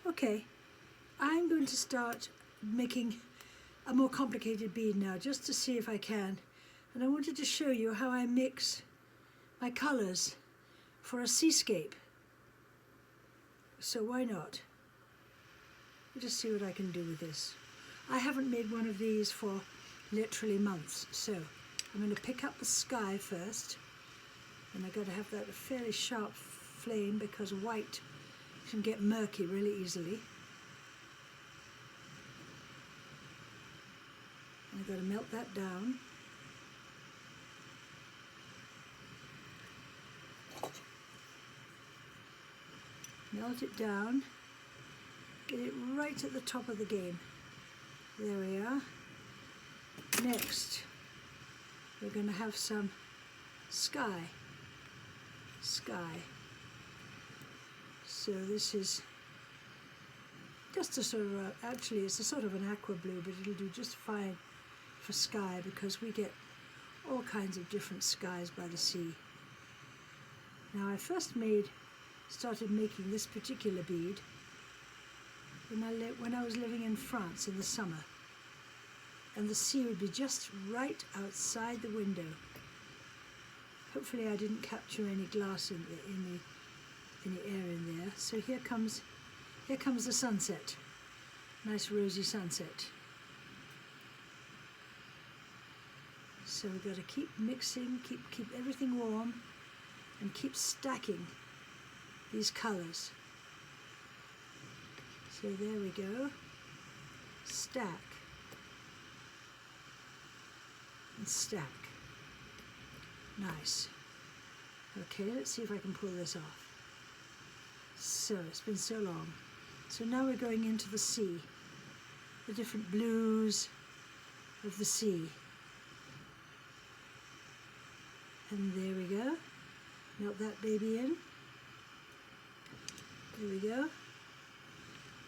Okay, I'm going to start making a more complicated bead now, just to see if I can. And I wanted to show you how I mix my colours for a seascape. So why not? I'll just see what I can do with this. I haven't made one of these for literally months, so I'm going to pick up the sky first, and I've got to have that a fairly sharp flame because white can get murky really easily. I've got to melt that down. Melt it down. Get it right at the top of the game. There we are. Next, we're going to have some sky. So this is just a sort of, actually it's a sort of an aqua blue, but it'll do just fine for sky because we get all kinds of different skies by the sea. Now I first started making this particular bead when I was living in France in the summer, and the sea would be just right outside the window. Hopefully I didn't capture any glass in the air in there. So here comes the sunset, nice rosy sunset. So we've got to keep mixing, keep everything warm, and keep stacking these colours. So there we go, stack and stack. Nice. Okay, let's see if I can pull this off. So it's been so long. So now we're going into the sea, the different blues of the sea. And there we go. Melt that baby in. There we go.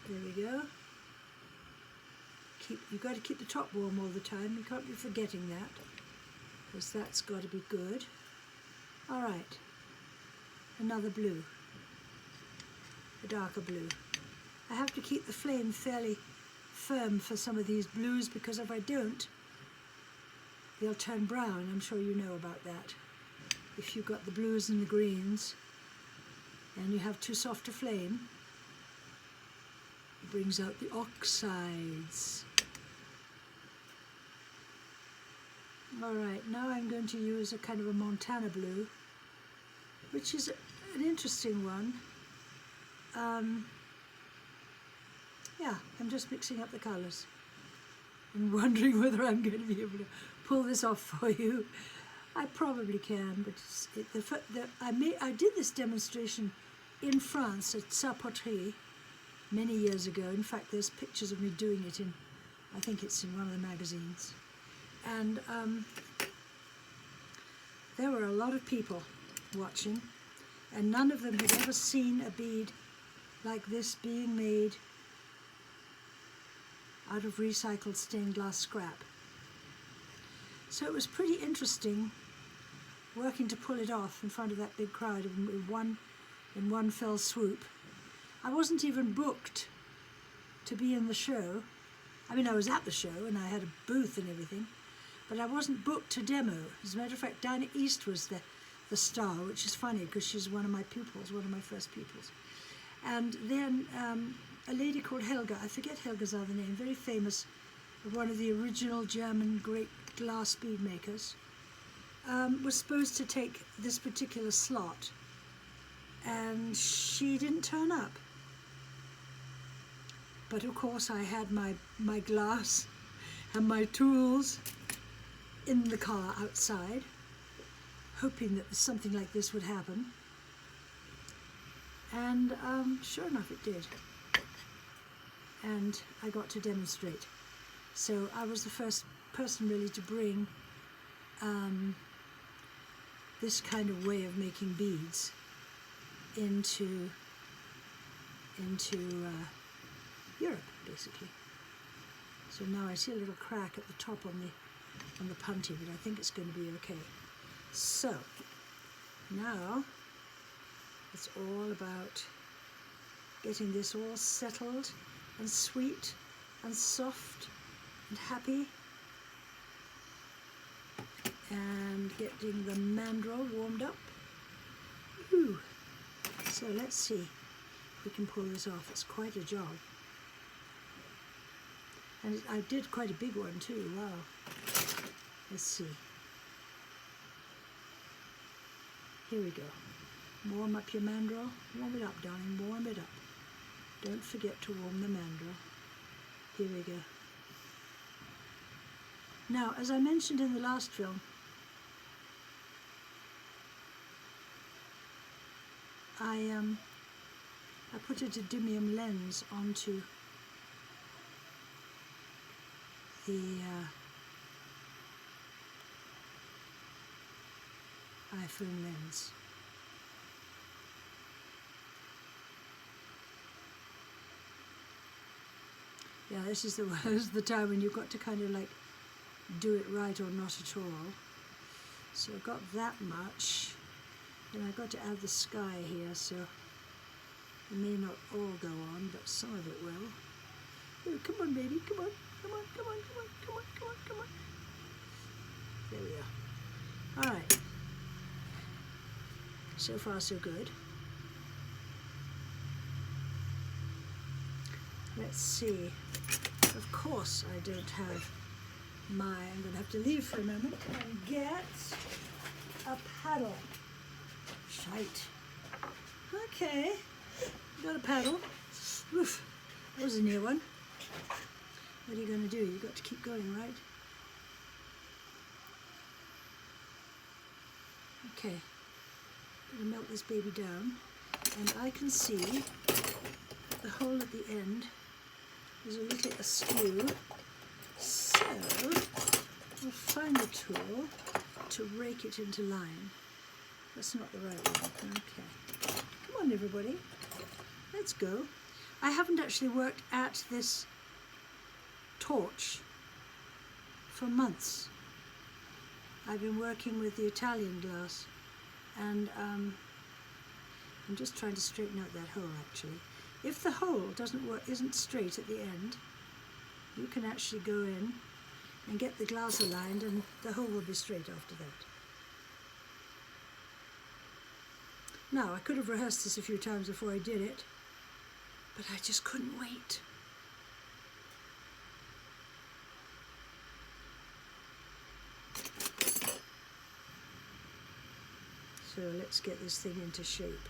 There we go. You've got to keep the top warm all the time. You can't be forgetting that, because that's got to be good. All right, another blue, a darker blue. I have to keep the flame fairly firm for some of these blues, because if I don't, they'll turn brown. I'm sure you know about that. If you've got the blues and the greens and you have too soft a flame, it brings out the oxides. All right, now I'm going to use a kind of a Montana blue, which is an interesting one. Yeah, I'm just mixing up the colours and wondering whether I'm going to be able to pull this off for you. I probably can, but I did this demonstration in France at Sa Poterie many years ago. In fact, there's pictures of me doing it in, I think it's in one of the magazines. And there were a lot of people watching, and none of them had ever seen a bead like this being made out of recycled stained glass scrap. So it was pretty interesting working to pull it off in front of that big crowd in one fell swoop. I wasn't even booked to be in the show. I mean, I was at the show and I had a booth and everything, but I wasn't booked to demo. As a matter of fact, Dinah East was the star, which is funny because she's one of my pupils, one of my first pupils. And then a lady called Helga, I forget Helga's other name, very famous, one of the original German great glass bead makers, was supposed to take this particular slot, and she didn't turn up. But of course I had my glass and my tools in the car outside, hoping that something like this would happen. And sure enough it did. And I got to demonstrate. So I was the first person really to bring this kind of way of making beads into Europe, basically. So now I see a little crack at the top on the punty, but I think it's going to be okay. So now it's all about getting this all settled and sweet and soft and happy, and getting the mandrel warmed up. Ooh. So let's see if we can pull this off. It's quite a job. And I did quite a big one too, wow. Let's see. Here we go. Warm up your mandrel. Warm it up, darling, warm it up. Don't forget to warm the mandrel. Here we go. Now, as I mentioned in the last film, I put a didymium lens onto the iPhone lens. Yeah, this is the time when you've got to kind of like do it right or not at all. So I've got that much, and I've got to add the sky here, so it may not all go on, but some of it will. Oh, come on, baby, come on, come on, come on, come on, come on, come on, come on. There we are. All right. So far, so good. Let's see. Of course, I don't have I'm going to have to leave for a moment and get a paddle. Shite. Okay, got a paddle. Oof, that was a near one. What are you going to do? You've got to keep going, right? Okay, I'm going to melt this baby down, and I can see the hole at the end is a little askew, so we'll find a tool to rake it into line. That's not the right one. Okay, come on everybody, let's go. I haven't actually worked at this torch for months. I've been working with the Italian glass, and I'm just trying to straighten out that hole actually. If the hole isn't straight at the end, you can actually go in and get the glass aligned, and the hole will be straight after that. Now, I could have rehearsed this a few times before I did it, but I just couldn't wait. So let's get this thing into shape.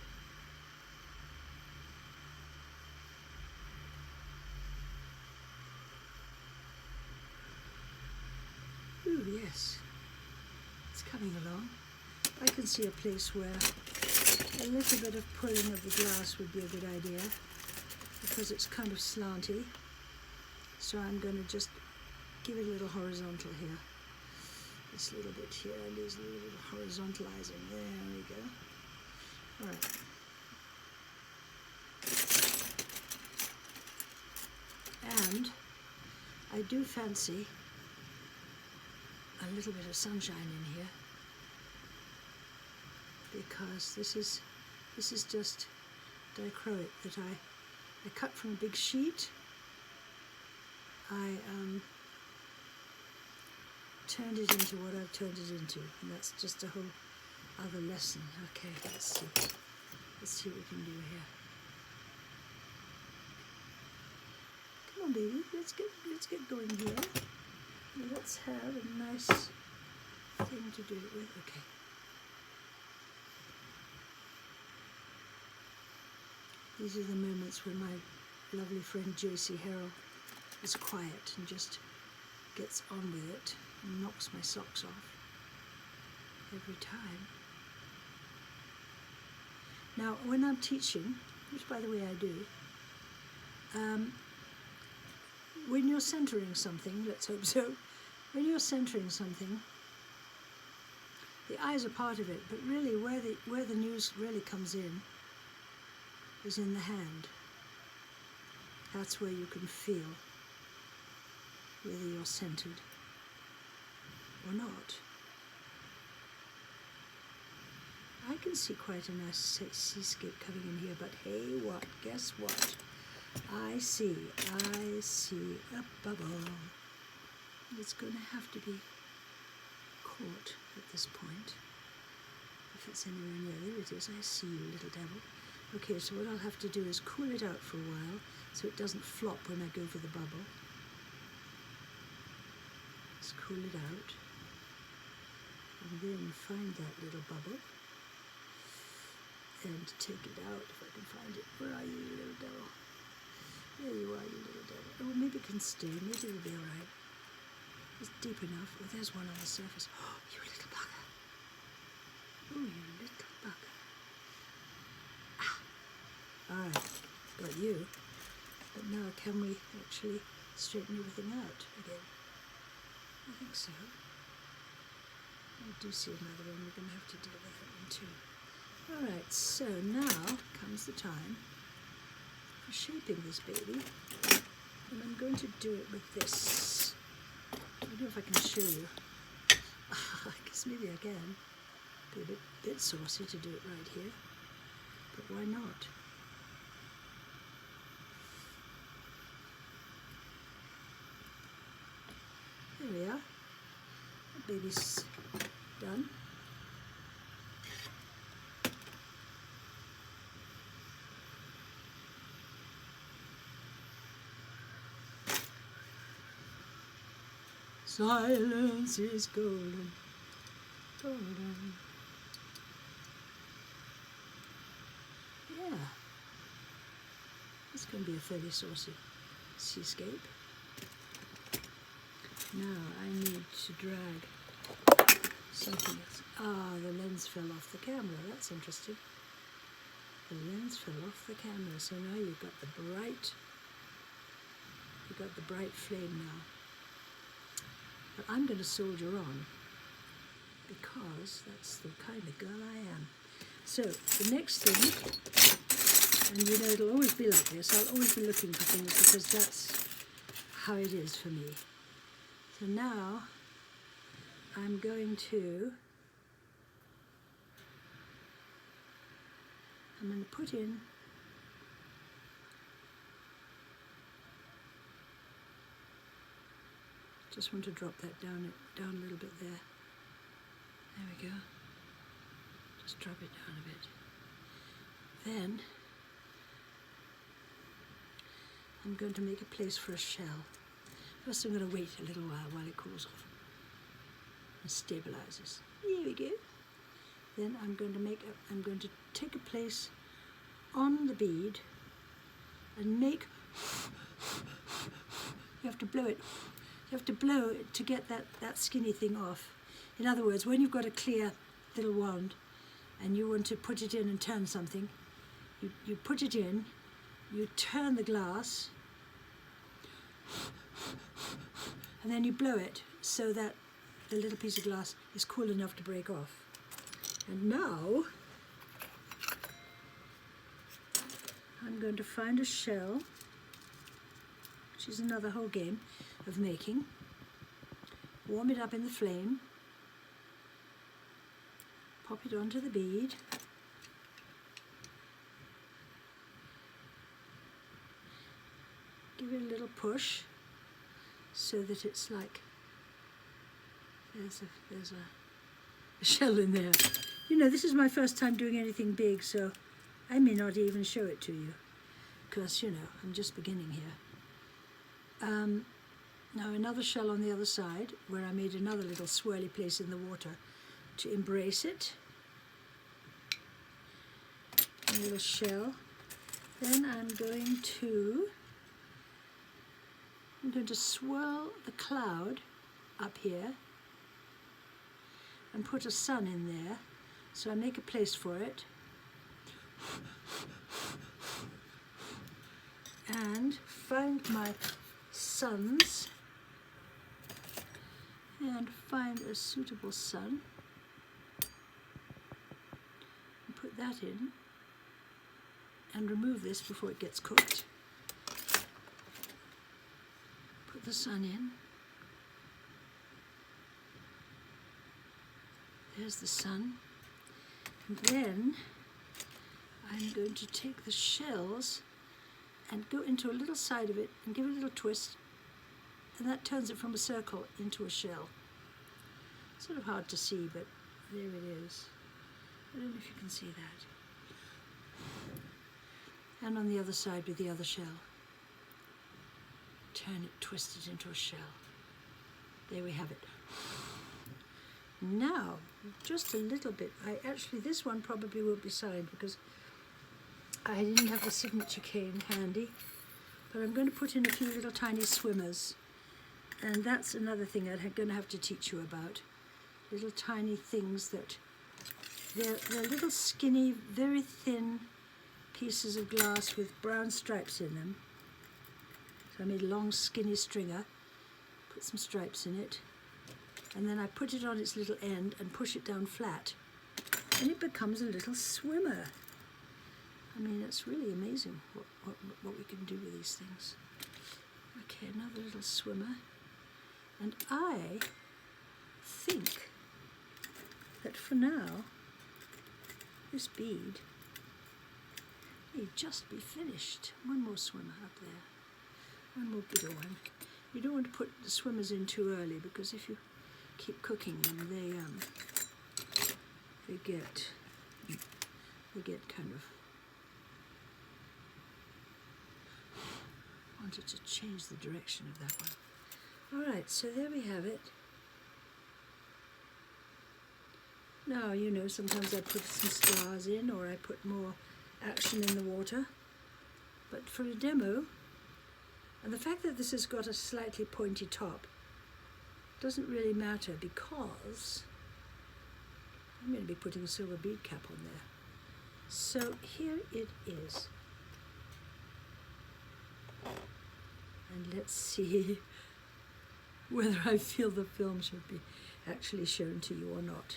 Ooh, yes, it's coming along. I can see a place where a little bit of pulling of the glass would be a good idea, because it's kind of slanty. So I'm going to just give it a little horizontal here. This little bit here needs a little bit of horizontalizing. There we go. All right. And I do fancy a little bit of sunshine in here, because this is just dichroic that I cut from a big sheet. I turned it into what I've turned it into, and that's just a whole other lesson. Okay, let's see what we can do here. Come on, baby, let's get going here. Let's have a nice thing to do it with. Okay. These are the moments when my lovely friend Josie Harrell is quiet and just gets on with it and knocks my socks off every time. Now, when I'm teaching, which by the way I do, when you're centering something, let's hope so, when you're centering something, the eyes are part of it, but really where the news really comes in is in the hand. That's where you can feel whether you're centered or not. I can see quite a nice seascape coming in here, but hey, what? Guess what? I see a bubble. It's going to have to be caught at this point. If it's anywhere near, there it is. I see you, little devil. Okay, so what I'll have to do is cool it out for a while so it doesn't flop when I go for the bubble. Just cool it out. And then find that little bubble and take it out if I can find it. Where are you, you little devil? There you are, you little devil. Oh, maybe it can stay. Maybe it'll be all right. It's deep enough. Oh, there's one on the surface. Oh, you little bugger. Oh, you little bugger. Ah. All right, got you. But now can we actually straighten everything out again? I think so. I do see another one. We're going to have to deal with that one too. All right, so now comes the time for shaping this baby. And I'm going to do it with this. I don't know if I can show you. I guess maybe I can. Be a bit saucy to do it right here. But why not? There we are. The baby's done. Silence is golden, golden. Yeah. It's going to be a fairly saucy seascape. Now I need to drag something else. Ah, the lens fell off the camera. That's interesting. The lens fell off the camera. So now you've got the bright flame now. But I'm going to soldier on because that's the kind of girl I am. So the next thing, and you know it'll always be like this, I'll always be looking for things because that's how it is for me. So now I'm going to put in just want to drop that down a little bit there. There we go. Just drop it down a bit. Then I'm going to make a place for a shell. First I'm going to wait a little while it cools off and stabilizes. There we go. Then I'm going to take a place on the bead and make. You have to blow it. You have to blow it to get that skinny thing off. In other words, when you've got a clear little wand and you want to put it in and turn something, you put it in, you turn the glass, and then you blow it so that the little piece of glass is cool enough to break off. And now I'm going to find a shell, which is another whole game of making. Warm it up in the flame, pop it onto the bead, give it a little push so that it's like there's a shell in there. You know, this is my first time doing anything big, so I may not even show it to you because, you know, I'm just beginning here. Now another shell on the other side where I made another little swirly place in the water to embrace it. A little shell. Then I'm going to swirl the cloud up here and put a sun in there. So I make a place for it. And find my suns and find a suitable sun and put that in and remove this before it gets cooked. Put the sun in. There's the sun. And then I'm going to take the shells and go into a little side of it and give it a little twist, and that turns it from a circle into a shell. Sort of hard to see, but there it is. I don't know if you can see that. And on the other side with the other shell. Turn it, twist it into a shell. There we have it. Now, just a little bit. This one probably won't be signed because I didn't have the signature cane handy, but I'm going to put in a few little tiny swimmers, and that's another thing I'm going to have to teach you about. Little tiny things that they're little skinny, very thin pieces of glass with brown stripes in them. So I made a long skinny stringer, put some stripes in it, and then I put it on its little end and push it down flat, and it becomes a little swimmer. I mean, it's really amazing what we can do with these things. Okay, another little swimmer. And I think that for now, this bead may just be finished. One more swimmer up there. One more bigger one. You don't want to put the swimmers in too early, because if you keep cooking them, they get kind of... Wanted to change the direction of that one. All right, so there we have it. Now, you know, sometimes I put some stars in, or I put more action in the water. But for a demo, and the fact that this has got a slightly pointy top doesn't really matter, because I'm going to be putting a silver bead cap on there. So here it is. And let's see whether I feel the film should be actually shown to you or not.